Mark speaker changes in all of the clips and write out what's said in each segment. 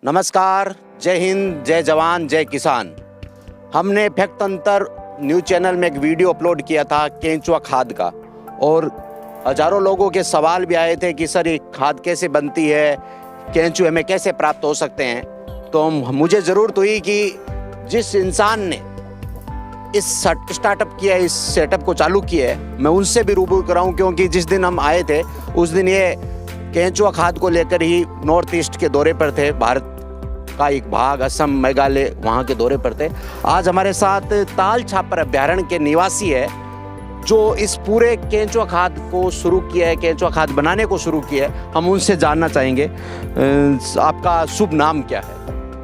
Speaker 1: नमस्कार, जय हिंद, जय जवान, जय किसान। हमने फैक्ट तंत्र न्यूज़ चैनल में एक वीडियो अपलोड किया था केंचुआ खाद का, और हजारों लोगों के सवाल भी आए थे कि सर ये खाद कैसे बनती है, केंचुए में कैसे प्राप्त हो सकते हैं। तो मुझे ज़रूरत हुई कि जिस इंसान ने इस स्टार्टअप किया है, इस सेटअप को चालू किया है, मैं उनसे भी रूबरू कराऊं, क्योंकि जिस दिन हम आए थे उस दिन ये केंचुआ खाद को लेकर ही नॉर्थ ईस्ट के दौरे पर थे। भारत का एक भाग असम, मेघालय, वहाँ के दौरे पर थे। आज हमारे साथ ताल छापर अभ्यारण्य के निवासी है जो इस पूरे केंचुआ खाद को शुरू किया है, केंचुआ खाद बनाने को शुरू किया है। हम उनसे जानना चाहेंगे, आपका शुभ नाम क्या है?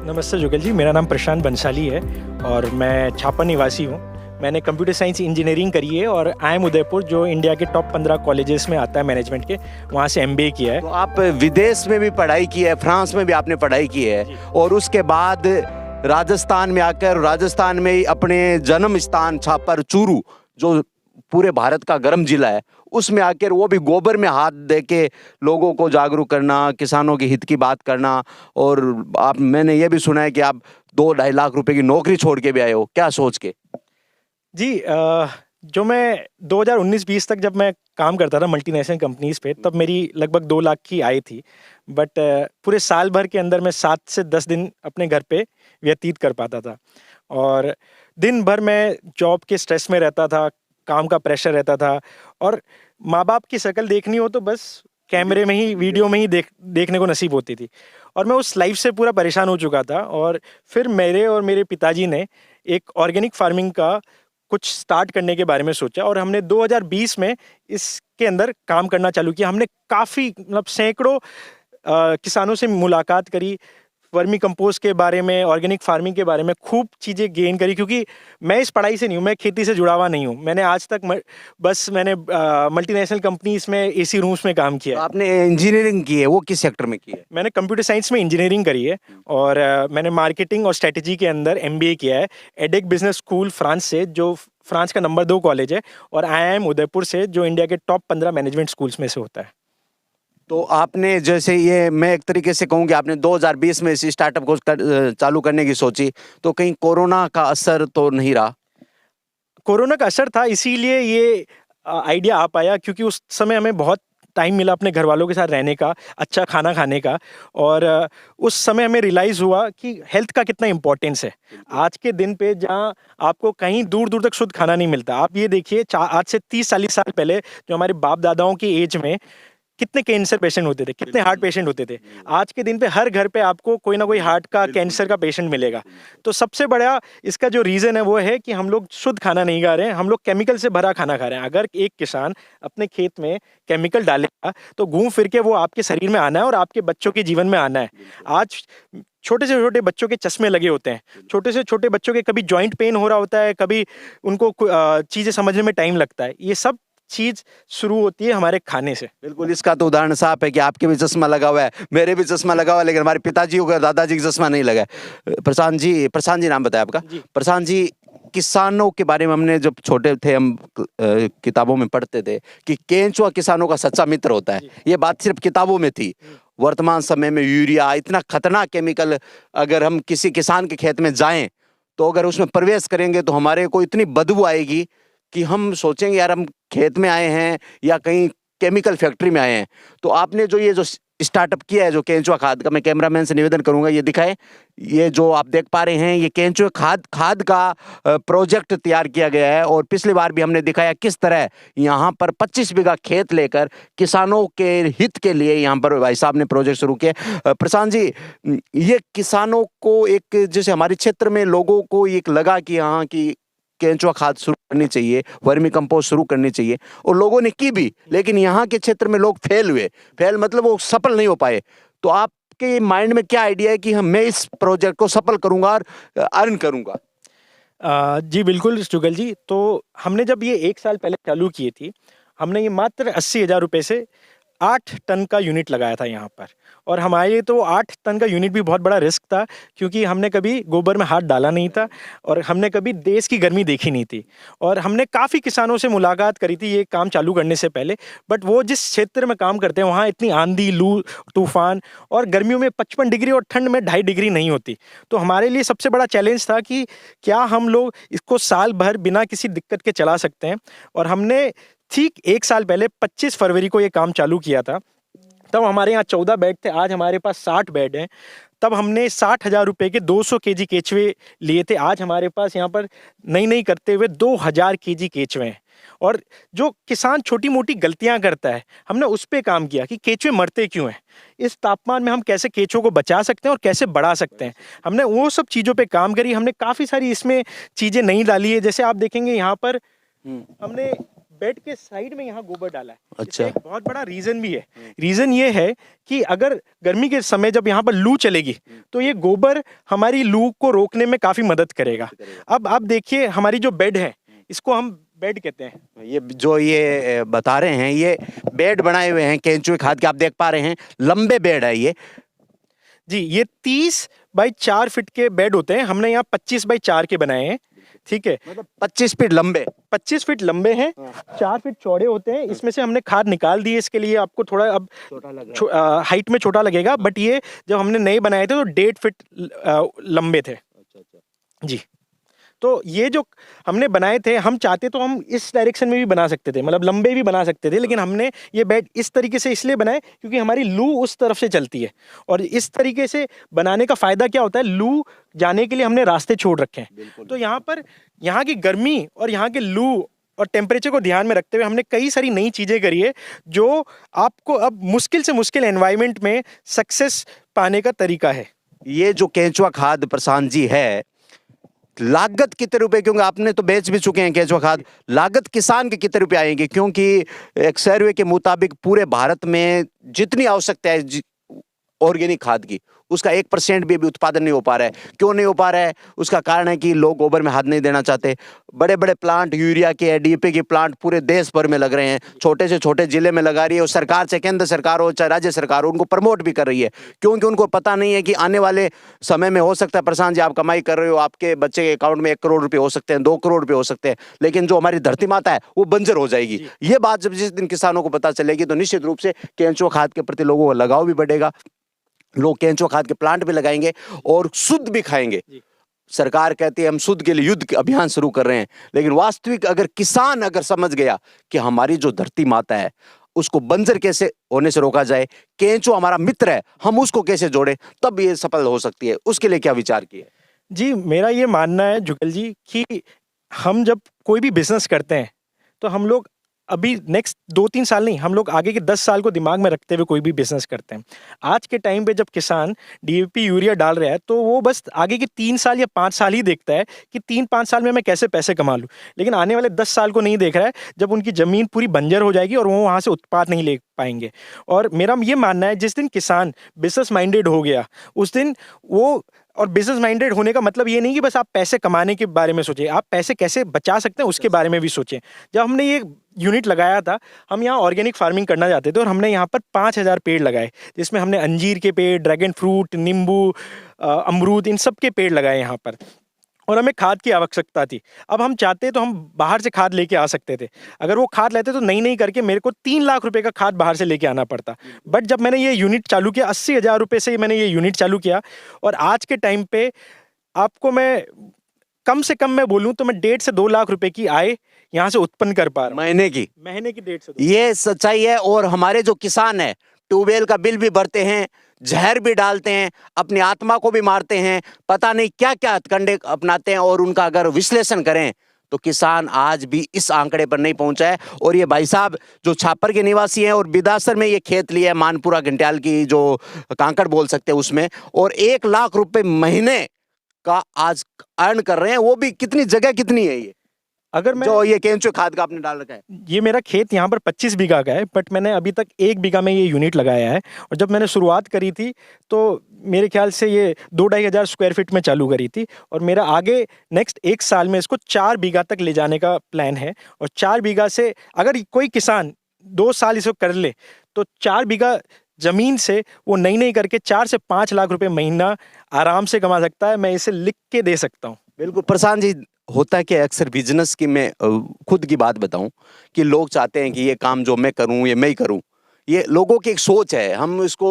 Speaker 2: नमस्ते जुगल जी, मेरा नाम प्रशांत बंसाली है और मैं छापा निवासी हूँ। मैंने कंप्यूटर साइंस इंजीनियरिंग करी है और IIM उदयपुर, जो इंडिया के टॉप 15 कॉलेजेस में आता है मैनेजमेंट के, वहाँ से MBA किया है।
Speaker 1: तो आप विदेश में भी पढ़ाई की है, फ्रांस में भी आपने पढ़ाई की है, और उसके बाद राजस्थान में आकर, राजस्थान में ही अपने जन्म स्थान छापर चूरू, जो पूरे भारत का गर्म जिला है, उसमें आकर वो भी गोबर में हाथ दे के लोगों को जागरूक करना, किसानों के हित की बात करना। और आप, मैंने ये भी सुना है कि आप 2-2.5 लाख रुपए की नौकरी छोड़ के भी आए हो, क्या सोच के?
Speaker 2: जी, जो मैं 2019-20 तक जब मैं काम करता था मल्टीनेशनल कंपनीज पे, तब मेरी लगभग 2 लाख की आय थी। बट पूरे साल भर के अंदर मैं 7 से 10 दिन अपने घर पे व्यतीत कर पाता था, और दिन भर मैं जॉब के स्ट्रेस में रहता था, काम का प्रेशर रहता था, और माँ बाप की शक्ल देखनी हो तो बस कैमरे में ही, वीडियो में ही देखने को नसीब होती थी। और मैं उस लाइफ से पूरा परेशान हो चुका था। और फिर मेरे और मेरे पिताजी ने एक ऑर्गेनिक फार्मिंग का कुछ स्टार्ट करने के बारे में सोचा, और हमने 2020 में इसके अंदर काम करना चालू किया। हमने काफ़ी, मतलब सैकड़ों किसानों से मुलाकात करी, वर्मी कंपोस्ट के बारे में, ऑर्गेनिक फार्मिंग के बारे में खूब चीज़ें गेन करी, क्योंकि मैं इस पढ़ाई से नहीं हूँ, मैं खेती से जुड़ा हुआ नहीं हूँ। मैंने आज तक मैंने मल्टीनेशनल कंपनीज में AC रूम्स में काम किया
Speaker 1: तो
Speaker 2: है।
Speaker 1: आपने इंजीनियरिंग की है, वो किस सेक्टर में की है?
Speaker 2: मैंने कंप्यूटर साइंस में इंजीनियरिंग करी है, और मैंने मार्केटिंग और स्ट्रेटजी के अंदर MBA किया है एडेक बिजनेस स्कूल फ्रांस से, जो फ्रांस का नंबर 2 कॉलेज है, और IIM उदयपुर से, जो इंडिया के टॉप 15 मैनेजमेंट स्कूल्स में से होता है।
Speaker 1: तो आपने, जैसे ये मैं एक तरीके से कहूँ कि आपने 2020 में इस स्टार्टअप को चालू करने की सोची, तो कहीं कोरोना का असर तो नहीं रहा?
Speaker 2: कोरोना का असर था, इसीलिए ये आइडिया आ पाया, क्योंकि उस समय हमें बहुत टाइम मिला अपने घर वालों के साथ रहने का, अच्छा खाना खाने का, और उस समय हमें रियलाइज़ हुआ कि हेल्थ का कितना इम्पोर्टेंस है। आज के दिन पे जहाँ आपको कहीं दूर दूर तक शुद्ध खाना नहीं मिलता, आप ये देखिए आज से 30-40 साल पहले जो हमारे बाप दादाओं की एज में कितने कैंसर पेशेंट होते थे, कितने हार्ट पेशेंट होते थे। आज के दिन पे हर घर पे आपको कोई ना कोई हार्ट का, कैंसर का पेशेंट मिलेगा। तो सबसे बड़ा इसका जो रीज़न है वो है कि हम लोग शुद्ध खाना नहीं खा रहे हैं, हम लोग केमिकल से भरा खाना खा रहे हैं। अगर एक किसान अपने खेत में केमिकल डालेगा तो घूम फिर के वो आपके शरीर में आना है और आपके बच्चों के जीवन में आना है। आज छोटे से छोटे बच्चों के चश्मे लगे होते हैं, छोटे से छोटे बच्चों के कभी जॉइंट पेन हो रहा होता है, कभी उनको चीज़ें समझने में टाइम लगता है। ये सब चीज शुरू होती है हमारे खाने से।
Speaker 1: बिल्कुल, इसका तो उदाहरण साफ है कि आपके भी चश्मा लगा हुआ है, मेरे भी चश्मा लगा हुआ है, लेकिन हमारे पिताजी को, दादाजी का चश्मा नहीं लगा है। प्रशांत जी नाम बताया आपका? प्रशांत जी, किसानों के बारे में हमने जब छोटे थे, हम किताबों में पढ़ते थे कि केंचुआ किसानों का सच्चा मित्र होता है। ये बात सिर्फ किताबों में थी। वर्तमान समय में यूरिया, इतना खतरनाक केमिकल, अगर हम किसी किसान के खेत में जाएं तो अगर उसमें प्रवेश करेंगे तो हमारे को इतनी बदबू आएगी कि हम सोचेंगे यार हम खेत में आए हैं या कहीं केमिकल फैक्ट्री में आए हैं। तो आपने जो ये जो स्टार्टअप किया है, जो केंचुआ खाद का, मैं कैमरामैन से निवेदन करूंगा ये दिखाएं। ये जो आप देख पा रहे हैं, ये केंचुआ खाद का प्रोजेक्ट तैयार किया गया है, और पिछली बार भी हमने दिखाया किस तरह यहाँ पर 25 बीघा खेत लेकर किसानों के हित के लिए यहाँ पर भाई साहब ने प्रोजेक्ट शुरू किया। प्रशांत जी, ये किसानों को, एक जैसे हमारे क्षेत्र में लोगों को एक लगा कि यहाँ की केंचुआ खाद शुरू करनी चाहिए, वर्मी कंपोस्ट शुरू करनी चाहिए, और लोगों ने की भी, लेकिन यहाँ के क्षेत्र में लोग फेल मतलब वो सफल नहीं हो पाए। तो आपके माइंड में क्या आइडिया है कि मैं इस प्रोजेक्ट को सफल करूंगा और अर्न करूंगा?
Speaker 2: जी बिल्कुल जुगल जी, तो हमने जब ये 1 साल पहले चालू की थी, हमने ये मात्र 80,000 रुपये से 8 टन का यूनिट लगाया था यहाँ पर। और हमारे लिए तो 8 टन का यूनिट भी बहुत बड़ा रिस्क था, क्योंकि हमने कभी गोबर में हाथ डाला नहीं था और हमने कभी देश की गर्मी देखी नहीं थी। और हमने काफ़ी किसानों से मुलाकात करी थी ये काम चालू करने से पहले, बट वो जिस क्षेत्र में काम करते हैं वहाँ इतनी आंधी, लू, तूफान और गर्मियों में 55 डिग्री और ठंड में 2.5 डिग्री नहीं होती। तो हमारे लिए सबसे बड़ा चैलेंज था कि क्या हम लोग इसको साल भर बिना किसी दिक्कत के चला सकते हैं। और हमने ठीक 1 साल पहले 25 फरवरी को ये काम चालू किया था। तब हमारे यहाँ 14 बेड थे, आज हमारे पास 60 बेड हैं। तब हमने 60,000 रुपये के 200 केजी केचुए लिए थे। आज हमारे पास यहाँ पर नई करते हुए 2000 केजी केचुए हैं। और जो किसान छोटी मोटी गलतियाँ करता है, हमने उस पे काम किया कि केचुए मरते क्यों हैं, इस तापमान में हम कैसे केचुओं को बचा सकते हैं और कैसे बढ़ा सकते हैं। हमने वो सब चीज़ों पे काम करी। हमने काफ़ी सारी इसमें चीज़ें नई डाली है। जैसे आप देखेंगे यहाँ पर हमने बेड के साइड में यहाँ गोबर डाला है।
Speaker 1: अच्छा।
Speaker 2: एक बहुत बड़ा रीजन भी है। रीजन ये है कि अगर गर्मी के समय जब यहाँ पर लू चलेगी तो ये गोबर हमारी लू को रोकने में काफी मदद करेगा। अब आप देखिए हमारी जो बेड है, इसको हम बेड कहते हैं।
Speaker 1: ये जो ये बता रहे हैं, ये बेड बनाए हुए हैं केंचुए खाद के, आप देख पा रहे हैं, लंबे बेड है ये
Speaker 2: जी। ये 30 बाई 4 फीट के बेड होते हैं। हमने यहाँ 25 बाई 4 के बनाए हैं। ठीक है,
Speaker 1: मतलब 25 फीट लंबे,
Speaker 2: 25 फीट लंबे हैं, 4 फीट चौड़े होते हैं। इसमें से हमने खाद निकाल दी है, इसके लिए आपको थोड़ा अब हाइट में छोटा लगेगा, बट ये जब हमने नए बनाए थे तो 1.5 फीट लंबे थे। जी। तो ये जो हमने बनाए थे, हम चाहते तो हम इस डायरेक्शन में भी बना सकते थे, मतलब लंबे भी बना सकते थे, लेकिन हमने ये बेड इस तरीके से इसलिए बनाए क्योंकि हमारी लू उस तरफ से चलती है। और इस तरीके से बनाने का फायदा क्या होता है, लू जाने के लिए हमने रास्ते छोड़ रखे हैं। तो यहाँ पर यहाँ की गर्मी और यहाँ के लू और टेम्परेचर को ध्यान में रखते हुए हमने कई सारी नई चीज़ें करी है, जो आपको अब मुश्किल से मुश्किल एनवायरनमेंट में सक्सेस पाने का तरीका है।
Speaker 1: ये जो केंचुआ खाद प्रशांत जी है, लागत कितने रुपए, क्योंकि आपने तो बेच भी चुके हैं केंचुआ खाद, लागत किसान के कितने रुपए आएंगे? क्योंकि एक सर्वे के मुताबिक पूरे भारत में जितनी आवश्यकता है ऑर्गेनिक खाद की, उसका 1% भी अभी उत्पादन नहीं हो पा रहा है। क्यों नहीं हो पा रहा है? उसका कारण है कि लोग गोबर में हाथ नहीं देना चाहते। बड़े बड़े प्लांट यूरिया के, डीएपी के प्लांट पूरे देश भर में लग रहे हैं, छोटे से छोटे जिले में लगा रही है। और सरकार, चाहे केंद्र सरकार हो चाहे राज्य सरकार हो, उनको प्रमोट भी कर रही है, क्योंकि उनको पता नहीं है कि आने वाले समय में हो सकता है प्रशांत जी, आप कमाई कर रहे हो, आपके बच्चे के अकाउंट में 1 करोड़ रुपए हो सकते हैं, 2 करोड़ रुपए हो सकते हैं, लेकिन जो हमारी धरती माता है वो बंजर हो जाएगी। ये बात जब जिस दिन किसानों को पता चलेगी तो निश्चित रूप से केंचुआ खाद के प्रति लोगों का लगाव भी बढ़ेगा, लोग केंचुआ खाद के प्लांट भी लगाएंगे और शुद्ध भी खाएंगे। सरकार कहती है हम शुद्ध के लिए युद्ध अभियान शुरू कर रहे हैं, लेकिन वास्तविक अगर किसान अगर समझ गया कि हमारी जो धरती माता है उसको बंजर कैसे होने से रोका जाए, केंचुआ हमारा मित्र है, हम उसको कैसे जोड़े, तब ये सफल हो सकती है। उसके लिए क्या विचार किए?
Speaker 2: जी, मेरा ये मानना है जुगल जी कि हम जब कोई भी बिजनेस करते हैं तो हम लोग अभी नेक्स्ट 2-3 साल नहीं, हम लोग आगे के 10 साल को दिमाग में रखते हुए कोई भी बिजनेस करते हैं। आज के टाइम पे जब किसान डीएपी यूरिया डाल रहा है तो वो बस आगे के 3 साल या 5 साल ही देखता है कि 3-5 साल में मैं कैसे पैसे कमा लूँ, लेकिन आने वाले 10 साल को नहीं देख रहा है, जब उनकी ज़मीन पूरी बंजर हो जाएगी और वो वहाँ से उत्पाद नहीं ले पाएंगे। और मेरा ये मानना है जिस दिन किसान बिजनेस माइंडेड हो गया, उस दिन वो, और बिजनेस माइंडेड होने का मतलब ये नहीं कि बस आप पैसे कमाने के बारे में सोचें, आप पैसे कैसे बचा सकते हैं उसके बारे में भी सोचें। जब हमने ये यूनिट लगाया था, हम यहाँ ऑर्गेनिक फार्मिंग करना चाहते थे और हमने यहाँ पर 5000 पेड़ लगाए, जिसमें हमने अंजीर के पेड़, ड्रैगन फ्रूट, नींबू, अमरूद, इन सब के पेड़ लगाए यहाँ पर। और हमें खाद की आवश्यकता थी। अब हम चाहते तो हम बाहर से खाद लेके आ सकते थे। अगर वो खाद लाते तो नई करके मेरे को 3 लाख रुपए का खाद बाहर से लेके आना पड़ता। बट जब मैंने ये यूनिट चालू किया, 80,000 रुपये से मैंने ये यूनिट चालू किया, और आज के टाइम पे आपको मैं कम से कम मैं बोलूँ तो मैं 1.5 से 2 लाख रुपए की आय यहाँ से उत्पन्न कर पा रहा हूँ।
Speaker 1: महीने की
Speaker 2: 1.5 से 2।
Speaker 1: ये सच्चाई है। और हमारे जो किसान है, ट्यूबवेल का बिल भी भरते हैं, जहर भी डालते हैं, अपनी आत्मा को भी मारते हैं, पता नहीं क्या क्या हथकंडे अपनाते हैं, और उनका अगर विश्लेषण करें तो किसान आज भी इस आंकड़े पर नहीं पहुंचा है। और ये भाई साहब जो छापर के निवासी हैं और बिदासर में ये खेत लिया है, मानपुरा घंटियाल की जो कांकड़ बोल सकते हैं उसमें, और 1 लाख रुपए महीने का आज अर्न कर रहे हैं। वो भी कितनी जगह कितनी है ये,
Speaker 2: अगर मैं
Speaker 1: जो ये केंचुए खाद का आपने डाल रखा है?
Speaker 2: ये मेरा खेत यहाँ पर 25 बीघा का है, बट मैंने अभी तक 1 बीघा में ये यूनिट लगाया है। और जब मैंने शुरुआत करी थी तो मेरे ख्याल से ये 2-2.5 हज़ार स्क्वायर फीट में चालू करी थी, और मेरा आगे नेक्स्ट 1 साल में इसको 4 बीघा तक ले जाने का प्लान है। और 4 बीघा से अगर कोई किसान 2 साल इसको कर ले तो 4 बीघा ज़मीन से वो नई करके 4 से 5 लाख रुपए महीना आराम से कमा सकता है। मैं इसे लिख के दे सकता हूँ।
Speaker 1: बिल्कुल प्रशांत जी, होता क्या है अक्सर बिजनेस की, मैं खुद की बात बताऊं कि लोग चाहते हैं कि ये काम जो मैं करूं ये मैं ही करूं। ये लोगों की एक सोच है, हम इसको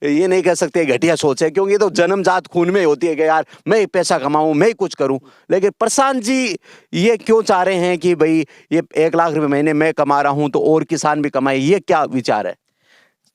Speaker 1: ये नहीं कह सकते घटिया सोच है, क्योंकि ये तो जन्मजात खून में होती है कि यार मैं ही पैसा कमाऊं, मैं ही कुछ करूं। लेकिन प्रशांत जी ये क्यों चाह रहे हैं कि भाई ये 1 लाख रुपए महीने मैं कमा रहा हूं तो और किसान भी कमाए, ये क्या विचार है?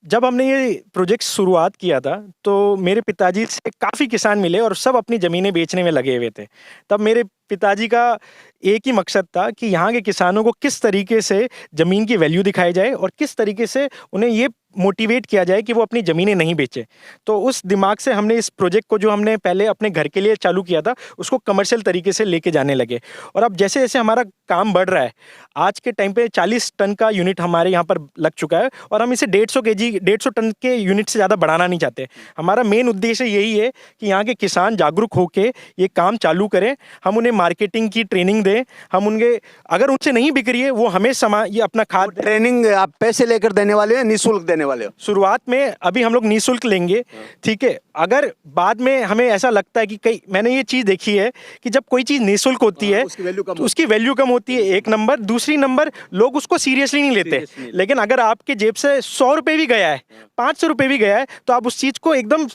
Speaker 2: जब हमने ये प्रोजेक्ट शुरुआत किया था, तो मेरे पिताजी से काफ़ी किसान मिले और सब अपनी ज़मीनें बेचने में लगे हुए थे। तब मेरे पिताजी का एक ही मकसद था कि यहाँ के किसानों को किस तरीके से ज़मीन की वैल्यू दिखाई जाए और किस तरीके से उन्हें ये मोटिवेट किया जाए कि वो अपनी ज़मीनें नहीं बेचें। तो उस दिमाग से हमने इस प्रोजेक्ट को, जो हमने पहले अपने घर के लिए चालू किया था, उसको कमर्शियल तरीके से लेके जाने लगे। और अब जैसे-जैसे हमारा काम बढ़ रहा है, आज के टाइम पे 40 टन का यूनिट हमारे यहाँ पर लग चुका है और हम इसे 150 टन के यूनिट से ज़्यादा बढ़ाना नहीं चाहते। हमारा मेन उद्देश्य यही है कि यहाँ के किसान जागरूक होके ये काम चालू करें। हम उन्हें मार्केटिंग की ट्रेनिंग दें। हम उनके, अगर उनसे नहीं बिक रही है, वो हमें ये अपना खाद
Speaker 1: ट्रेनिंग आप पैसे लेकर देने वाले हो, निःशुल्क देने वाले हो?
Speaker 2: शुरुआत में अभी हम लोग निःशुल्क लेंगे, ठीक है। अगर बाद में हमें ऐसा लगता है कि कई, मैंने ये चीज़ देखी है कि जब कोई चीज़ निःशुल्क होती है तो उसकी वैल्यू कम होती है, एक नंबर। दूसरी नंबर, लोग उसको सीरियसली नहीं लेते। लेकिन अगर आपके जेब से 100 रुपये भी गया है, 500 रुपये भी गया है, तो आप उस चीज़ को एकदम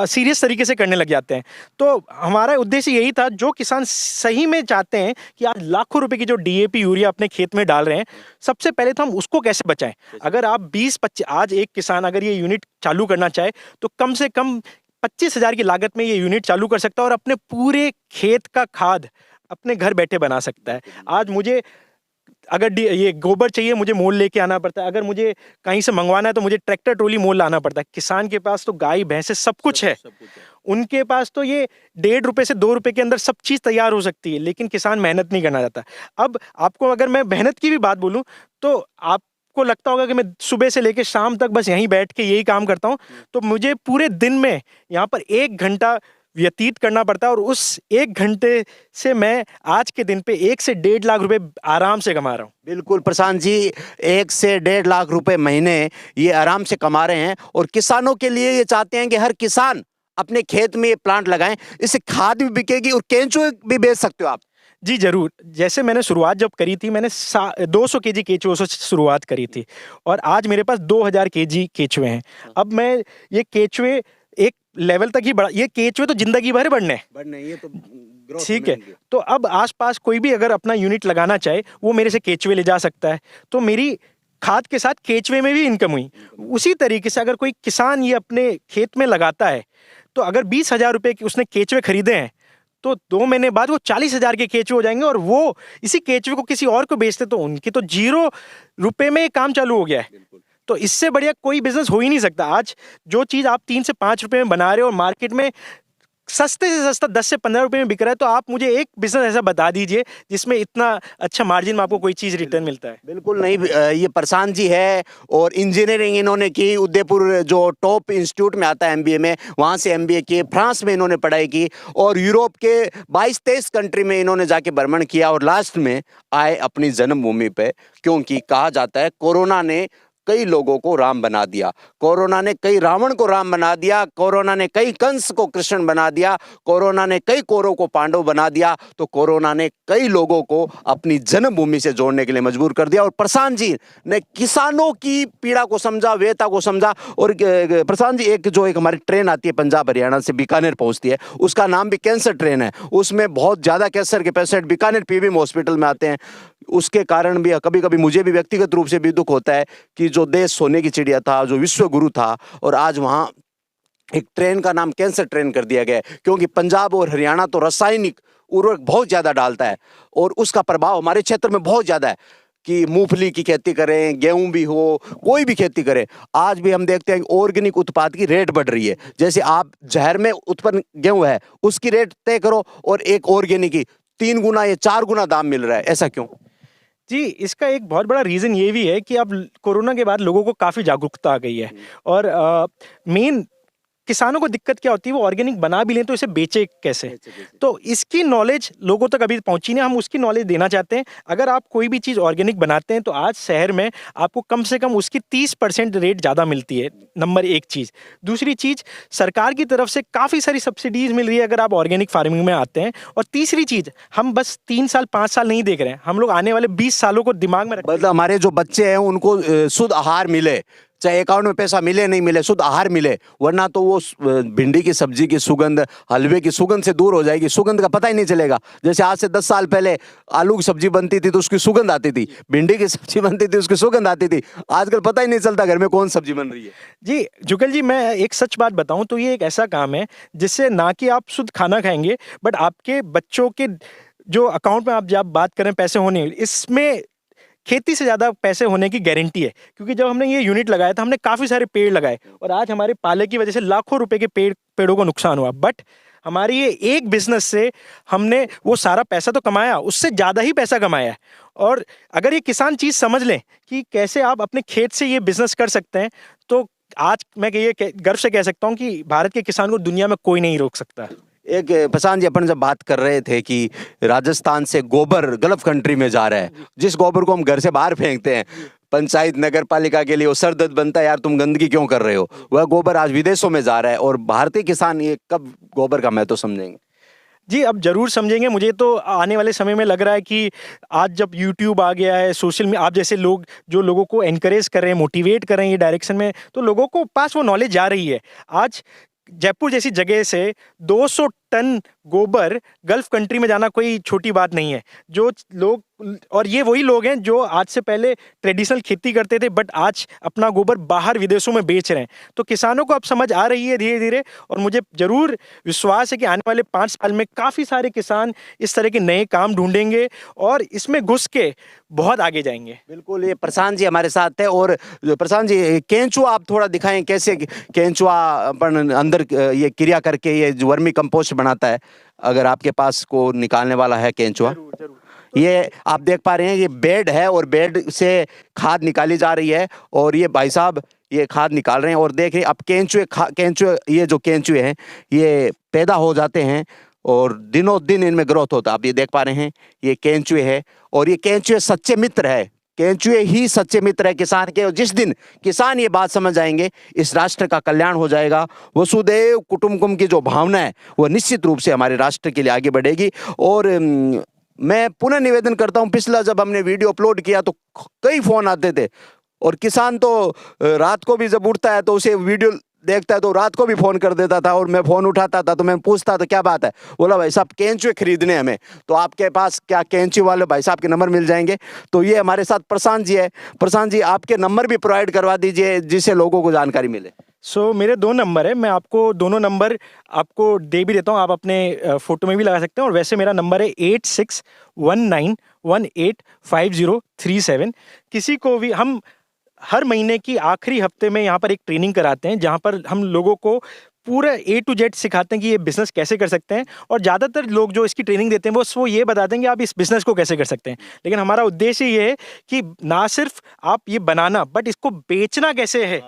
Speaker 2: सीरियस तरीके से करने लग जाते हैं। तो हमारा उद्देश्य यही था, जो किसान सही में चाहते हैं कि आज लाखों रुपए की जो डीएपी यूरिया अपने खेत में डाल रहे हैं, सबसे पहले तो हम उसको कैसे बचाएं। अगर आप 20-25, आज एक किसान अगर ये यूनिट चालू करना चाहे तो कम से कम 25,000 की लागत में ये यूनिट चालू कर सकता है और अपने पूरे खेत का खाद अपने घर बैठे बना सकता है। आज मुझे अगर ये गोबर चाहिए, मुझे मोल लेके आना पड़ता है। अगर मुझे कहीं से मंगवाना है तो मुझे ट्रैक्टर ट्रॉली मोल लाना पड़ता है। किसान के पास तो गाय भैंसे सब कुछ है। उनके पास तो ये 1.5 से 2 रुपए के अंदर सब चीज़ तैयार हो सकती है, लेकिन किसान मेहनत नहीं करना चाहता। अब आपको अगर मैं मेहनत की भी बात बोलूं, तो आपको लगता होगा कि मैं सुबह से लेकर शाम तक बस यहीं बैठ के यही काम करता हूं। तो मुझे पूरे दिन में यहाँ पर 1 घंटा व्यतीत करना पड़ता है और उस 1 घंटे से मैं आज के दिन पे 1 से 1.5 लाख रुपए आराम से कमा रहा हूँ।
Speaker 1: बिल्कुल प्रशांत जी, 1 से 1.5 लाख रुपए महीने ये आराम से कमा रहे हैं। और किसानों के लिए ये चाहते हैं कि हर किसान अपने खेत में ये प्लांट लगाएं, इससे खाद भी बिकेगी और केंचुए भी बेच सकते हो आप।
Speaker 2: जी ज़रूर। जैसे मैंने शुरुआत जब करी थी, मैंने 200 केजी केचुओं से शुरुआत करी थी और आज मेरे पास 2000 केजी केचुए हैं। अब मैं ये केचुए एक लेवल तक ही बढ़ा, ये केचुए तो जिंदगी भर बढ़ने,
Speaker 1: ये तो ग्रोथ
Speaker 2: ठीक है। तो अब आसपास कोई भी अगर अपना यूनिट लगाना चाहे, वो मेरे से केचुए ले जा सकता है। तो मेरी खाद के साथ केचुए में भी इनकम हुई। उसी तरीके से अगर कोई किसान ये अपने खेत में लगाता है, तो अगर 20,000 रुपए की उसने केचुए खरीदे हैं, तो 2 महीने बाद वो 40,000 के केचुए हो जाएंगे और वो इसी केचुए को किसी और को बेचते तो उनकी तो 0 रुपए में काम चालू हो गया है। तो इससे बढ़िया कोई बिजनेस हो ही नहीं सकता। आज जो चीज़ आप 3 से 5 रुपए में बना रहे हो और मार्केट में सस्ते से सस्ता 10 से 15 रुपए में बिक रहा है, तो आप मुझे एक बिजनेस ऐसा बता दीजिए जिसमें इतना अच्छा मार्जिन में आपको कोई चीज़ रिटर्न मिलता है।
Speaker 1: बिल्कुल नहीं। ये प्रशांत जी है और इंजीनियरिंग इन्होंने की उदयपुर जो टॉप इंस्टीट्यूट में आता है एमबीए में, वहाँ से एमबीए किए। फ्रांस में इन्होंने पढ़ाई की और यूरोप के 22-23 कंट्री में इन्होंने जाके भ्रमण किया और लास्ट में आए अपनी जन्मभूमि पे, क्योंकि कहा जाता है कोरोना ने कई लोगों को राम बना दिया, कोरोना ने कई रावण को राम बना दिया, कोरोना ने कई कंस को कृष्ण बना दिया, कोरोना ने कई कौरव को पांडव बना दिया, तो कोरोना ने कई लोगों को अपनी जन्मभूमि से जोड़ने के लिए मजबूर कर दिया। और प्रशांत जी ने किसानों की पीड़ा को समझा, व्यथा को समझा। और प्रशांत जी, एक हमारी ट्रेन आती है पंजाब हरियाणा से बीकानेर पहुंचती है, उसका नाम भी कैंसर ट्रेन है। उसमें बहुत ज्यादा कैंसर के पेशेंट बीकानेर पीबीएम हॉस्पिटल में आते हैं। उसके कारण भी कभी कभी मुझे भी व्यक्तिगत रूप से भी दुख होता है कि जो देश सोने की चिड़िया था, जो विश्व गुरु था, और आज वहाँ एक ट्रेन का नाम कैंसर ट्रेन कर दिया गया है। क्योंकि पंजाब और हरियाणा तो रासायनिक उर्वरक बहुत ज़्यादा डालता है और उसका प्रभाव हमारे क्षेत्र में बहुत ज़्यादा है कि मूंगफली की खेती करें, गेहूं भी हो, कोई भी खेती करें। आज भी हम देखते हैं कि ऑर्गेनिक उत्पाद की रेट बढ़ रही है। जैसे आप जहर में उत्पन्न गेहूं है, उसकी रेट तय करो और एक ऑर्गेनिक की 3 गुना या 4 गुना दाम मिल रहा है। ऐसा क्यों?
Speaker 2: जी, इसका एक बहुत बड़ा रीज़न ये भी है कि अब कोरोना के बाद लोगों को काफ़ी जागरूकता आ गई है और मेन किसानों को दिक्कत क्या होती है, वो ऑर्गेनिक बना भी लें तो इसे बेचे कैसे, तो इसकी नॉलेज लोगों तक अभी पहुंची नहीं, हम उसकी नॉलेज देना चाहते हैं। अगर आप कोई भी चीज़ ऑर्गेनिक बनाते हैं तो आज शहर में आपको कम से कम उसकी 30% रेट ज़्यादा मिलती है, नंबर एक चीज़। दूसरी चीज़, सरकार की तरफ से काफ़ी सारी सब्सिडीज़ मिल रही है अगर आप ऑर्गेनिक फार्मिंग में आते हैं। और तीसरी चीज़, हम बस 3 साल 5 साल नहीं देख रहे हैं, हम लोग आने वाले 20 सालों को दिमाग में रखते हैं।
Speaker 1: मतलब हमारे जो बच्चे हैं उनको शुद्ध आहार मिले, चाहे अकाउंट में पैसा मिले नहीं मिले, शुद्ध आहार मिले, वरना तो वो भिंडी की सब्जी की सुगंध, हलवे की सुगंध से दूर हो जाएगी, सुगंध का पता ही नहीं चलेगा। जैसे आज से 10 साल पहले आलू की सब्जी बनती थी तो उसकी सुगंध आती थी, भिंडी की सब्जी बनती थी उसकी सुगंध आती थी, आजकल पता ही नहीं चलता घर में कौन सब्जी बन रही है।
Speaker 2: जी जुगल जी, मैं एक सच बात बताऊं तो ये एक ऐसा काम है जिससे ना कि आप शुद्ध खाना खाएंगे, बट आपके बच्चों के जो अकाउंट में आप जब बात करें पैसे होने, इसमें खेती से ज़्यादा पैसे होने की गारंटी है। क्योंकि जब हमने ये यूनिट लगाया था, हमने काफ़ी सारे पेड़ लगाए और आज हमारे पाले की वजह से लाखों रुपए के पेड़ों को नुकसान हुआ, बट हमारी ये एक बिजनेस से हमने वो सारा पैसा तो कमाया, उससे ज़्यादा ही पैसा कमाया है। और अगर ये किसान चीज़ समझ लें कि कैसे आप अपने खेत से ये बिजनेस कर सकते हैं, तो आज मैं ये गर्व से कह सकता हूँ कि भारत के किसान को दुनिया में कोई नहीं रोक सकता।
Speaker 1: एक प्रशांत जी, अपन जब बात कर रहे थे कि राजस्थान से गोबर गल्फ कंट्री में जा रहा है, जिस गोबर को हम घर से बाहर फेंकते हैं, पंचायत नगर पालिका के लिए वो सर दर्द बनता है, यार तुम गंदगी क्यों कर रहे हो, वह गोबर आज विदेशों में जा रहा है। और भारतीय किसान ये कब गोबर का महत्व समझेंगे?
Speaker 2: जी, अब ज़रूर समझेंगे। मुझे तो आने वाले समय में लग रहा है कि आज जब यूट्यूब आ गया है, सोशल में आप जैसे लोग जो लोगों को एनकरेज कर रहे हैं, मोटिवेट कर रहे हैं ये डायरेक्शन में, तो लोगों को पास वो नॉलेज जा रही है। आज जयपुर जैसी जगह से 200 टन गोबर गल्फ कंट्री में जाना कोई छोटी बात नहीं है। जो लोग, और ये वही लोग हैं जो आज से पहले ट्रेडिशनल खेती करते थे, बट आज अपना गोबर बाहर विदेशों में बेच रहे हैं। तो किसानों को अब समझ आ रही है धीरे धीरे, और मुझे ज़रूर विश्वास है कि आने वाले 5 साल में काफ़ी सारे किसान इस तरह के नए काम ढूंढेंगे और इसमें घुस के बहुत आगे जाएंगे।
Speaker 1: बिल्कुल, ये प्रशांत जी हमारे साथ है। और प्रशांत जी, केंचुआ आप थोड़ा दिखाएं, कैसे केंचुआ अपन अंदर ये क्रिया करके ये जो वर्मी कंपोस्ट बनाता है, अगर आपके पास को निकालने वाला है केंचुआ। ये आप देख पा रहे हैं, ये बेड है और बेड से खाद निकाली जा रही है, और ये भाई साहब ये खाद निकाल रहे हैं। और देख रहे हैं अब केंचुए, ये जो केंचुए हैं ये पैदा हो जाते हैं और दिनों दिन इनमें ग्रोथ होता है। आप ये देख पा रहे हैं, ये केंचुए है, और ये केंचुए सच्चे मित्र है। केंचुए ही सच्चे मित्र है किसान के। और जिस दिन किसान ये बात समझ आएंगे, इस राष्ट्र का कल्याण हो जाएगा। वसुदेव कुटुंबकम की जो भावना है वो निश्चित रूप से हमारे राष्ट्र के लिए आगे बढ़ेगी। और मैं पुनः निवेदन करता हूं, पिछला जब हमने वीडियो अपलोड किया तो कई फोन आते थे, और किसान तो रात को भी जब उठता है तो उसे वीडियो देखता है तो रात को भी फोन कर देता था, और मैं फोन उठाता था तो मैं पूछता था क्या बात है, बोला भाई साहब केंचुए खरीदने हमें। तो आपके पास क्या केंचुए वाले भाई साहब के नंबर मिल जाएंगे? तो ये हमारे साथ प्रशांत जी है। प्रशांत जी, आपके नंबर भी प्रोवाइड करवा दीजिए जिससे लोगों को जानकारी मिले।
Speaker 2: मेरे 2 नंबर है, मैं आपको दोनों नंबर आपको दे भी देता हूँ, आप अपने फोटो में भी लगा सकते हैं। और वैसे मेरा नंबर है 8619185037। किसी को भी, हम हर महीने की आखिरी हफ्ते में यहाँ पर एक ट्रेनिंग कराते हैं जहाँ पर हम लोगों को पूरा A to Z सिखाते हैं कि ये बिज़नेस कैसे कर सकते हैं। और ज़्यादातर लोग जो इसकी ट्रेनिंग देते हैं वो ये बताते हैं कि आप इस बिज़नेस को कैसे कर सकते हैं। लेकिन हमारा उद्देश्य ये है कि ना सिर्फ आप ये बनाना, बट इसको बेचना कैसे है,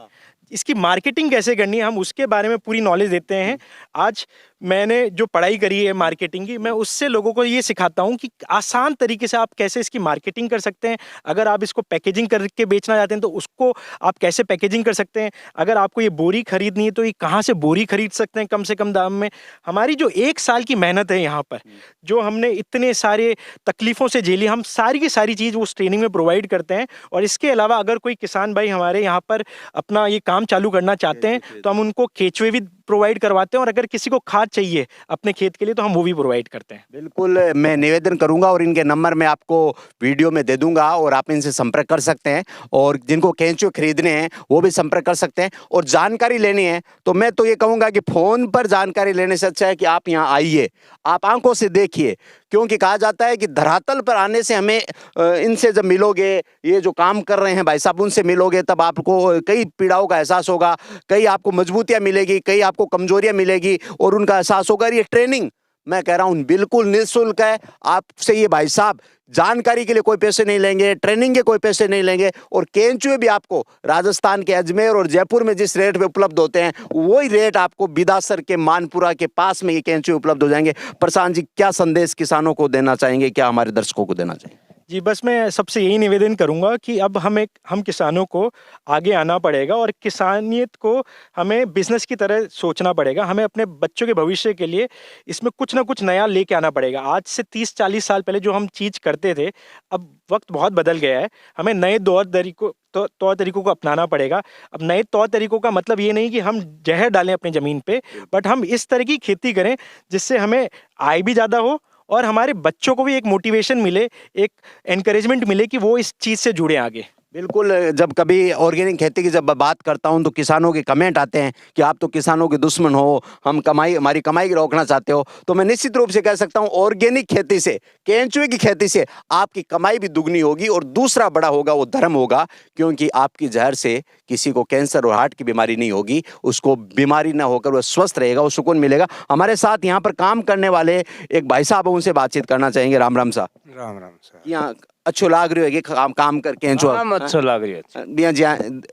Speaker 2: इसकी मार्केटिंग कैसे करनी है, हम उसके बारे में पूरी नॉलेज देते हैं। आज मैंने जो पढ़ाई करी है मार्केटिंग की, मैं उससे लोगों को ये सिखाता हूँ कि आसान तरीके से आप कैसे इसकी मार्केटिंग कर सकते हैं। अगर आप इसको पैकेजिंग करके बेचना चाहते हैं तो उसको आप कैसे पैकेजिंग कर सकते हैं। अगर आपको ये बोरी खरीदनी है तो ये कहाँ से बोरी खरीद सकते हैं कम से कम दाम में। हमारी जो 1 साल की मेहनत है यहाँ पर, जो हमने इतने सारे तकलीफ़ों से झेली, हम सारी की सारी चीज़ उस ट्रेनिंग में प्रोवाइड करते हैं। और इसके अलावा अगर कोई किसान भाई हमारे यहाँ पर अपना ये काम चालू करना चाहते हैं तो हम उनको केंचुए भी प्रोवाइड करवाते हैं। और अगर किसी को खाद चाहिए अपने खेत के लिए तो हम वो भी प्रोवाइड करते हैं।
Speaker 1: बिल्कुल, मैं निवेदन करूंगा और इनके नंबर मैं आपको वीडियो में दे दूंगा, और आप इनसे संपर्क कर सकते हैं। और जिनको केंचुए खरीदने हैं वो भी संपर्क कर सकते हैं। और जानकारी लेनी है तो मैं तो ये कहूंगा कि फोन पर जानकारी लेने से अच्छा है कि आप यहाँ आइए, आप आंखों से देखिए। क्योंकि कहा जाता है कि धरातल पर आने से हमें इनसे जब मिलोगे, ये जो काम कर रहे हैं भाई साहब उनसे मिलोगे, तब आपको कई पीड़ाओं का एहसास होगा, कई आपको मजबूतियां मिलेगी, कई आपको कमजोरियां मिलेगी, और उनका एहसास होगा। ये ट्रेनिंग मैं कह रहा हूं बिल्कुल निःशुल्क है। आपसे ये भाई साहब जानकारी के लिए कोई पैसे नहीं लेंगे, ट्रेनिंग के कोई पैसे नहीं लेंगे, और केंचुए भी आपको राजस्थान के अजमेर और जयपुर में जिस रेट पे उपलब्ध होते हैं वही रेट आपको बिदासर के मानपुरा के पास में ये केंचुए उपलब्ध हो जाएंगे। प्रशांत जी, क्या संदेश किसानों को देना चाहेंगे, क्या हमारे दर्शकों को देना चाहिए?
Speaker 2: जी, बस मैं सबसे यही निवेदन करूंगा कि अब हम किसानों को आगे आना पड़ेगा और किसानियत को हमें बिजनेस की तरह सोचना पड़ेगा। हमें अपने बच्चों के भविष्य के लिए इसमें कुछ ना कुछ नया लेके आना पड़ेगा। आज से 30-40 साल पहले जो हम चीज़ करते थे, अब वक्त बहुत बदल गया है। हमें नए तौर तरीकों को अपनाना पड़ेगा। अब नए तौर तरीकों का मतलब ये नहीं कि हम जहर डालें अपनी ज़मीन पे, बट हम इस तरह की खेती करें जिससे हमें आय भी ज़्यादा हो और हमारे बच्चों को भी एक मोटिवेशन मिले, एक एनकरेजमेंट मिले कि वो इस चीज़ से जुड़े आगे।
Speaker 1: बिल्कुल, जब कभी ऑर्गेनिक खेती की जब बात करता हूं तो किसानों के कमेंट आते हैं कि आप तो किसानों के दुश्मन हो, हमारी कमाई रोकना चाहते हो। तो मैं निश्चित रूप से कह सकता हूं ऑर्गेनिक खेती से, केंचुए की खेती से आपकी कमाई भी दुगनी होगी, और दूसरा बड़ा होगा वो धर्म होगा, क्योंकि आपकी जहर से किसी को कैंसर और हार्ट की बीमारी नहीं होगी, उसको बीमारी ना होकर वह स्वस्थ रहेगा, वो सुकून मिलेगा। हमारे साथ यहाँ पर काम करने वाले एक भाई साहब, उनसे बातचीत करना चाहेंगे। राम राम साहब।
Speaker 3: राम राम सर।
Speaker 1: यहाँ अच्छो लाग रही है कि काम कर केंचुआ?
Speaker 3: हाँ, अच्छो लाग रही है।
Speaker 1: दिया जी,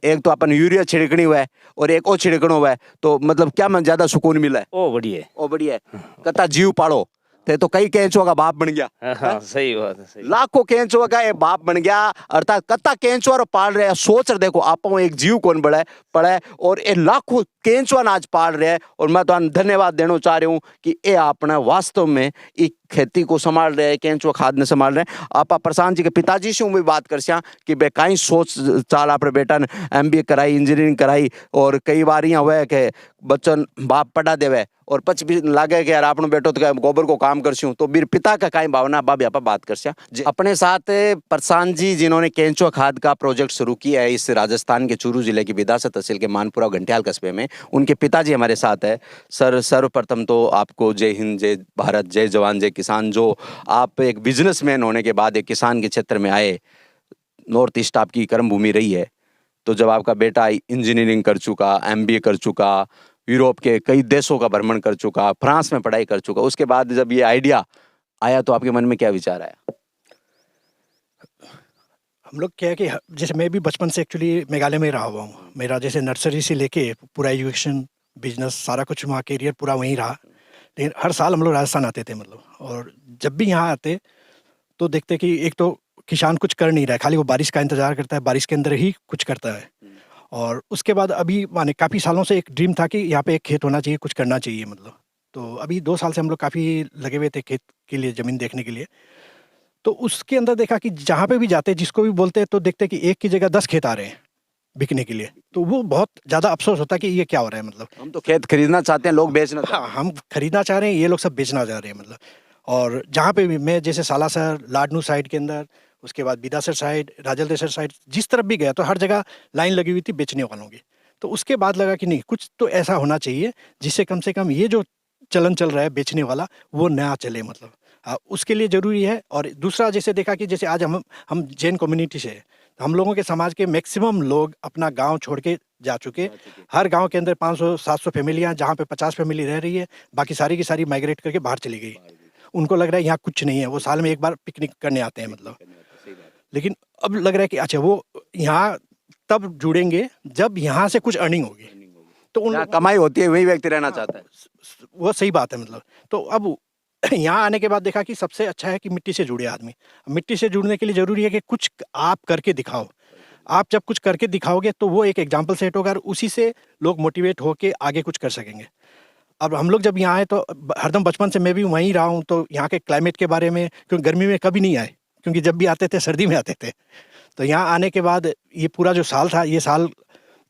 Speaker 1: एक तो अपन यूरिया छिड़कनी हुआ है और एक और छिड़कनो हुआ है, तो मतलब क्या मन ज्यादा सुकून मिला है?
Speaker 3: ओ बढ़िया है।
Speaker 1: ओ बढ़िया है। कता जीव पाड़ो थे तो कई केंचुआ का बाप बन गया।
Speaker 3: हाँ, सही बात है, सही।
Speaker 1: लाखों केंचुआ का ये बाप बन गया, अर्थात कत्ता केंचुआ रो पाल रहे हैं। सोच रहे देखो आप एक जीव कौन बड़ा है पड़ा है, और ये लाखों केंचुआ आज पाल रहे हैं। और मैं तो धन्यवाद देना चाह रही हूँ कि ये आपने वास्तव में एक खेती को संभाल रहे हैं, केंचुआ खाद ने संभाल रहे हैं। आप प्रशांत जी के पिताजी से भी बात कर सिया कि बे कहीं सोच चाल आप बेटा ने MBA कराई, इंजीनियरिंग कराई, और कई बार यहाँ हुआ है कि बच्चन बाप पढ़ा देवे और पच भी लागे कि यार आपनो बेटो तो गोबर को काम करस्यूं, तो बीर पिता का कहीं भावना बाप यहाँ पर बात कर सिया। अपने साथ प्रशांत जी जिन्होंने केंचुआ खाद का प्रोजेक्ट शुरू किया है इस राजस्थान के चूरू जिले की बिदासर तहसील के मानपुरा घंटियाल कस्बे में, उनके पिताजी हमारे साथ है। सर, सर्वप्रथम तो आपको जय हिंद, जय भारत, जय जवान, जय किसान। जो आप एक बिजनेसमैन होने के बाद एक किसान के क्षेत्र में आए, नॉर्थ ईस्ट आपकी कर्म भूमि रही है, तो जब आपका बेटा इंजीनियरिंग कर चुका, MBA कर चुका, यूरोप के कई देशों का भ्रमण कर चुका, फ्रांस में पढ़ाई कर चुका, उसके बाद जब ये आइडिया आया तो आपके मन में क्या विचार आया?
Speaker 4: हम लोग क्या है कि जैसे मैं भी बचपन से एक्चुअली मेघालय में रहा हुआ हूँ। मेरा जैसे नर्सरी से लेके पूरा एजुकेशन, बिजनेस, सारा कुछ वहाँ कैरियर पूरा वहीं रहा। लेकिन हर साल हम लोग राजस्थान आते थे मतलब, और जब भी यहाँ आते तो देखते कि एक तो किसान कुछ कर नहीं रहा है, खाली वो बारिश का इंतज़ार करता है, बारिश के अंदर ही कुछ करता है। और उसके बाद अभी माने काफ़ी सालों से एक ड्रीम था कि यहाँ पे एक खेत होना चाहिए, कुछ करना चाहिए मतलब। तो अभी 2 साल से हम लोग काफ़ी लगे हुए थे खेत के लिए, ज़मीन देखने के लिए। तो उसके अंदर देखा कि जहाँ पे भी जाते, जिसको भी बोलते तो देखते कि एक की जगह 10 खेत आ रहे हैं बिकने के लिए। तो वो बहुत ज़्यादा अफसोस होता कि ये क्या हो रहा है मतलब।
Speaker 1: हम तो खेत खरीदना चाहते हैं, लोग बेचना चाहते
Speaker 4: हाँ, हम खरीदना चाह रहे हैं, ये लोग सब बेचना चाह रहे हैं मतलब। और जहाँ पे भी मैं जैसे सालासर, लाडनू साइड के अंदर, उसके बाद बिदासर साइड, राजलदेसर साइड, जिस तरफ भी गया तो हर जगह लाइन लगी हुई थी बेचने वालों की। तो उसके बाद लगा कि नहीं, कुछ तो ऐसा होना चाहिए जिससे कम से कम ये जो चलन चल रहा है बेचने वाला वो नया चले मतलब। उसके लिए ज़रूरी है। और दूसरा जैसे देखा कि जैसे आज हम जैन कम्युनिटी से हैं, हम लोगों के समाज के मैक्सिमम लोग अपना गांव छोड़ के जा चुके। हर गांव के अंदर 500-700 फैमिलियाँ, जहाँ पे 50 फैमिली रह रही है, बाकी सारी की सारी माइग्रेट करके बाहर चली गई। उनको लग रहा है यहाँ कुछ नहीं है, वो साल में एक बार पिकनिक करने आते हैं मतलब। लेकिन अब लग रहा है कि अच्छा वो यहाँ तब जुड़ेंगे जब यहाँ से कुछ अर्निंग होगी, तो उन
Speaker 1: कमाई होती है, वही व्यक्ति रहना चाहता है।
Speaker 4: वो सही बात है मतलब। तो अब यहाँ आने के बाद देखा कि सबसे अच्छा है कि मिट्टी से जुड़े आदमी। मिट्टी से जुड़ने के लिए ज़रूरी है कि कुछ आप करके दिखाओ। आप जब कुछ करके दिखाओगे तो वो एक एग्जाम्पल सेट होगा और उसी से लोग मोटिवेट होकर आगे कुछ कर सकेंगे। अब हम लोग जब यहाँ आए तो हरदम बचपन से मैं भी वहीं रहा हूँ, तो यहाँ के क्लाइमेट के बारे में, क्योंकि गर्मी में कभी नहीं आए, क्योंकि जब भी आते थे सर्दी में आते थे। तो यहाँ आने के बाद ये पूरा जो साल था, ये साल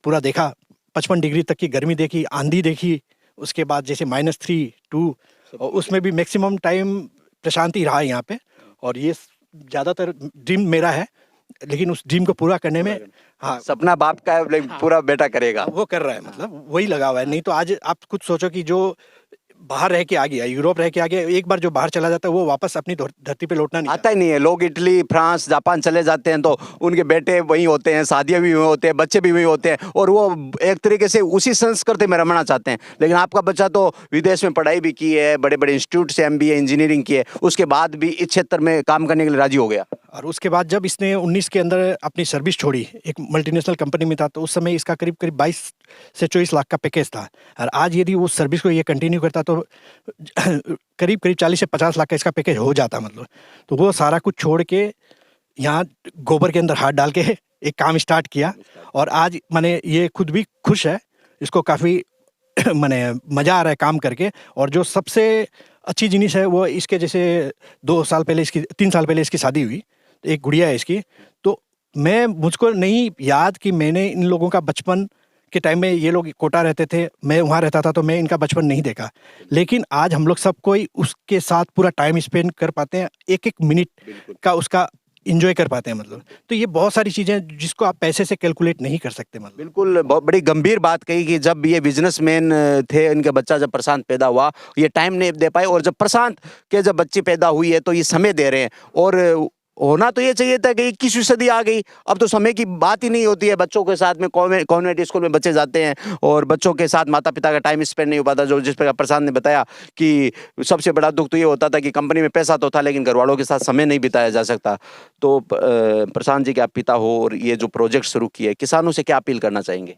Speaker 4: पूरा देखा, 55 डिग्री तक की गर्मी देखी, आंधी देखी, उसके बाद जैसे -3, 2, और उसमें भी मैक्सिमम टाइम प्रशांति रहा यहाँ पे। और ये ज़्यादातर ड्रीम मेरा है, लेकिन उस ड्रीम को पूरा करने में हाँ,
Speaker 1: सपना बाप का है, लेकिन पूरा बेटा करेगा।
Speaker 4: वो कर रहा है मतलब, वही लगा हुआ है। नहीं तो आज आप कुछ सोचो कि जो बाहर रह के आ गया, यूरोप रह के आ गया, एक बार जो बाहर चला जाता है वो वापस अपनी धरती पे लौटना नहीं
Speaker 1: आता ही नहीं है। लोग इटली, फ्रांस, जापान चले जाते हैं तो उनके बेटे वहीं होते हैं, शादियां भी वहीं होते हैं, बच्चे भी वहीं होते हैं और वो एक तरीके से उसी संस्कृति में रमना चाहते हैं। लेकिन आपका बच्चा तो विदेश में पढ़ाई भी की है, बड़े बड़े इंस्टीट्यूट से MBA इंजीनियरिंग की है, उसके बाद भी इस क्षेत्र में काम करने के लिए राजी हो गया।
Speaker 4: और उसके बाद जब इसने 19 के अंदर अपनी सर्विस छोड़ी, एक मल्टीनेशनल कंपनी में था, तो उस समय इसका करीब करीब 22 से 24 लाख का पैकेज था। और आज यदि उस सर्विस को ये कंटिन्यू करता तो करीब करीब 40 से 50 लाख का इसका पैकेज हो जाता मतलब। तो वो सारा कुछ छोड़ के यहाँ गोबर के अंदर हाथ डाल के एक काम स्टार्ट किया और आज माने ये खुद भी खुश है, इसको काफ़ी माने मज़ा आ रहा है काम करके। और जो सबसे अच्छी जिनिस है वो इसके जैसे 3 साल पहले इसकी शादी हुई, एक गुड़िया है इसकी। तो मुझको नहीं याद कि मैंने इन लोगों का बचपन के टाइम में, ये लोग कोटा रहते थे, मैं वहाँ रहता था, तो मैं इनका बचपन नहीं देखा। लेकिन आज हम लोग सब कोई उसके साथ पूरा टाइम स्पेंड कर पाते हैं, एक एक मिनट का उसका इंजॉय कर पाते हैं मतलब। तो ये बहुत सारी चीज़ें जिसको आप पैसे से कैलकुलेट नहीं कर सकते मतलब।
Speaker 1: बिल्कुल, बहुत बड़ी गंभीर बात कही कि जब ये बिजनेसमैन थे, इनके बच्चा जब प्रशांत पैदा हुआ, ये टाइम नहीं दे पाए, और जब प्रशांत के जब बच्ची पैदा हुई है तो ये समय दे रहे हैं। और होना तो ये चाहिए था कि 21वीं सदी आ गई, अब तो समय की बात ही नहीं होती है। बच्चों के साथ में कॉन्वेंट स्कूल में बच्चे जाते हैं और बच्चों के साथ माता पिता का टाइम स्पेंड नहीं हो पाता। जो जिस प्रकार प्रशांत ने बताया कि सबसे बड़ा दुख तो ये होता था कि कंपनी में पैसा तो था लेकिन घरवालों के साथ समय नहीं बिताया जा सकता। तो प्रशांत जी के आप पिता हो और ये जो प्रोजेक्ट शुरू किए, किसानों से क्या अपील करना चाहेंगे?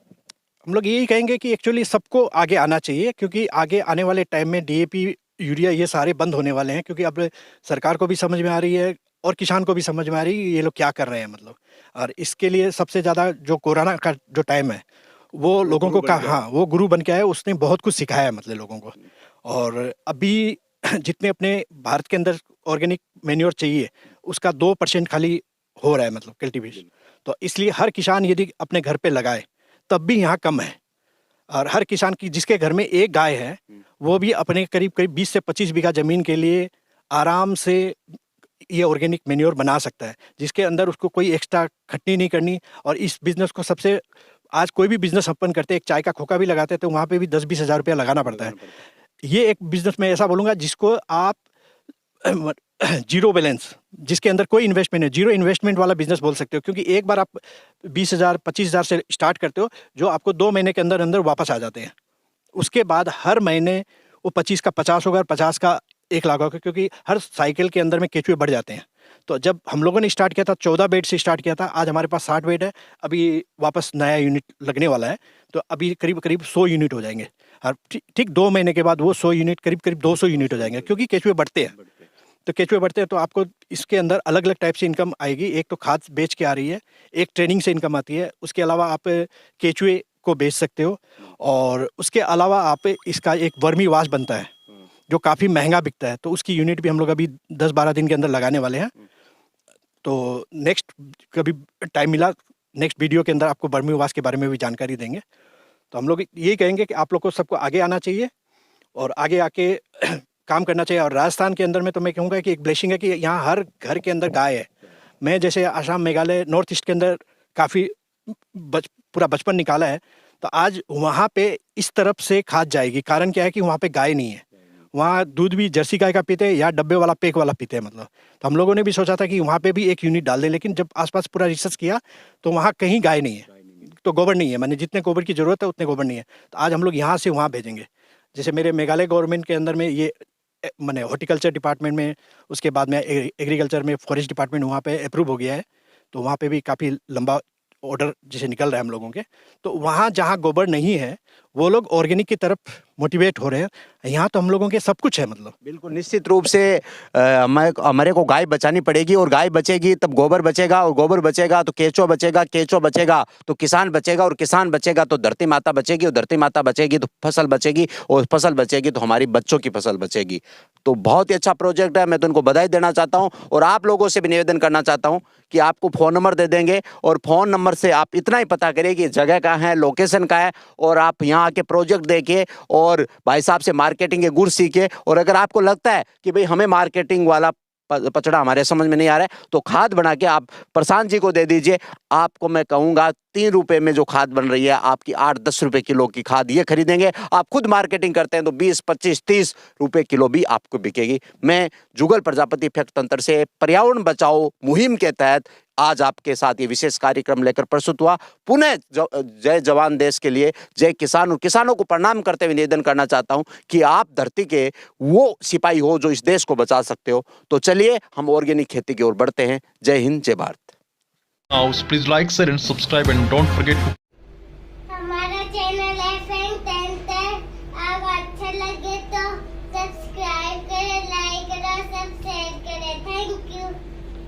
Speaker 4: हम लोग यही कहेंगे कि एक्चुअली सबको आगे आना चाहिए, क्योंकि आगे आने वाले टाइम में DAP, यूरिया ये सारे बंद होने वाले हैं। क्योंकि अब सरकार को भी समझ में आ रही है और किसान को भी समझ में आ रही है ये लोग क्या कर रहे हैं मतलब। और इसके लिए सबसे ज़्यादा जो कोरोना का जो टाइम है वो लोगों को वो गुरु बन के आया, उसने बहुत कुछ सिखाया है मतलब लोगों को। और अभी जितने अपने भारत के अंदर ऑर्गेनिक मैन्योर चाहिए उसका 2% खाली हो रहा है मतलब कल्टीवेशन। तो इसलिए हर किसान यदि अपने घर पे लगाए तब भी यहाँ कम है। और हर किसान की जिसके घर में एक गाय है वो भी अपने करीब करीब 20 से 25 बीघा ज़मीन के लिए आराम से ये ऑर्गेनिक मैन्योर बना सकता है, जिसके अंदर उसको कोई एक्स्ट्रा खटनी नहीं करनी। और इस बिज़नेस को सबसे, आज कोई भी बिज़नेस ओपन करते हैं, एक चाय का खोखा भी लगाते हैं तो वहाँ पे भी 10-20 हज़ार रुपया लगाना पड़ता है। ये एक बिज़नेस मैं ऐसा बोलूँगा जिसको आप जीरो बैलेंस, जिसके अंदर कोई इन्वेस्टमेंट है, जीरो इन्वेस्टमेंट वाला बिजनेस बोल सकते हो। क्योंकि एक बार आप 20,000 25,000 से स्टार्ट करते हो, जो आपको 2 महीने के अंदर अंदर वापस आ जाते हैं। उसके बाद हर महीने वो 25 का 50 होगा, 50 का 1 लाख होगा, क्योंकि हर साइकिल के अंदर में केचुए बढ़ जाते हैं। तो जब हम लोगों ने स्टार्ट किया था 14 बेड से स्टार्ट किया था, आज हमारे पास 60 बेड है। अभी वापस नया यूनिट लगने वाला है, तो अभी करीब करीब 100 यूनिट हो जाएंगे। और ठीक 2 महीने के बाद वो 100 यूनिट करीब करीब 200 यूनिट हो जाएंगे, क्योंकि केचुए बढ़ते हैं। तो केचुए बढ़ते हैं तो आपको इसके अंदर अलग अलग टाइप से इनकम आएगी। एक तो खाद बेच के आ रही है, एक ट्रेनिंग से इनकम आती है, उसके अलावा आप केचुए को बेच सकते हो। और उसके अलावा आप इसका एक वर्मी वाश बनता है जो काफ़ी महंगा बिकता है, तो उसकी यूनिट भी हम लोग अभी 10-12 दिन के अंदर लगाने वाले हैं। तो नेक्स्ट कभी टाइम मिला, नेक्स्ट वीडियो के अंदर आपको वर्मी वाश के बारे में भी जानकारी देंगे। तो हम लोग यही कहेंगे कि आप लोग को सबको आगे आना चाहिए और आगे आके काम करना चाहिए। और राजस्थान के अंदर में तो मैं कहूँगा कि एक ब्लेसिंग है कि यहाँ हर घर के अंदर गाय है। मैं जैसे आसाम, मेघालय, नॉर्थ ईस्ट के अंदर काफ़ी पूरा बचपन निकाला है, तो आज वहाँ पे इस तरफ से खाद जाएगी। कारण क्या है कि वहाँ पे गाय नहीं है, वहाँ दूध भी जर्सी गाय का पीते हैं या डब्बे वाला पैक वाला पीते हैं मतलब। तो हम लोगों ने भी सोचा था कि वहाँ पे भी एक यूनिट डाल दें, लेकिन जब आसपास पूरा रिसर्च किया तो वहाँ कहीं गाय नहीं है, तो गोबर नहीं है, मैंने जितने गोबर की ज़रूरत है उतने गोबर नहीं है। तो आज हम लोग यहाँ से वहाँ भेजेंगे। जैसे मेरे मेघालय गवर्नमेंट के अंदर में ये मैंने हॉर्टिकल्चर डिपार्टमेंट में, उसके बाद में एग्रीकल्चर में फॉरेस्ट डिपार्टमेंट वहाँ पे अप्रूव हो गया है, तो वहाँ पे भी काफ़ी लंबा ऑर्डर जैसे निकल रहा है हम लोगों के। तो वहाँ जहाँ गोबर नहीं है वो लोग ऑर्गेनिक की तरफ मोटिवेट हो रहे हैं। यहाँ तो हम लोगों के सब कुछ है मतलब।
Speaker 1: बिल्कुल, निश्चित रूप से हमारे को गाय बचानी पड़ेगी, और गाय बचेगी तब गोबर बचेगा, और गोबर बचेगा तो केचो बचेगा, केचो बचेगा तो किसान बचेगा, और किसान बचेगा तो धरती माता बचेगी, और धरती माता बचेगी तो फसल बचेगी, और फसल बचेगी तो हमारी बच्चों की फसल बचेगी। तो बहुत ही अच्छा प्रोजेक्ट है, मैं तो उनको बधाई देना चाहता हूँ। और आप लोगों से भी निवेदन करना चाहता हूँ कि आपको फ़ोन नंबर दे देंगे, और फ़ोन नंबर से आप इतना ही पता करिए कि जगह कहाँ है, लोकेशन कहाँ है, और आप यहाँ आके प्रोजेक्ट देखिए और भाई साहब से मार्केटिंग के गुर सीखे। और अगर आपको लगता है कि भाई हमें मार्केटिंग वाला पचड़ा हमारे समझ में नहीं आ रहा है, तो खाद बना के आप प्रशांत जी को दे दीजिए। आपको मैं कहूँगा 3 रुपए में जो खाद बन रही है आपकी 8-10 रुपए किलो की खाद ये खरीदेंगे। आप खुद मार्केटिंग करते हैं तो 20-25-30 रुपए किलो भी आपको बिकेगी। मैं जुगल प्रजापति इफेक्ट तंत्र से पर्यावरण बचाओ मुहिम के तहत आज आपके साथ ये विशेष कार्यक्रम लेकर प्रस्तुत हुआ। पुनः जय जवान देश के लिए जय किसान, और किसानों को प्रणाम करते हुए निवेदन करना चाहता हूं कि आप धरती के वो सिपाही हो जो इस देश को बचा सकते हो। तो चलिए हम ऑर्गेनिक खेती की ओर बढ़ते हैं। जय हिंद, जय Bharat.
Speaker 5: Please like, share and subscribe and don't forget to
Speaker 6: हमारा चैनल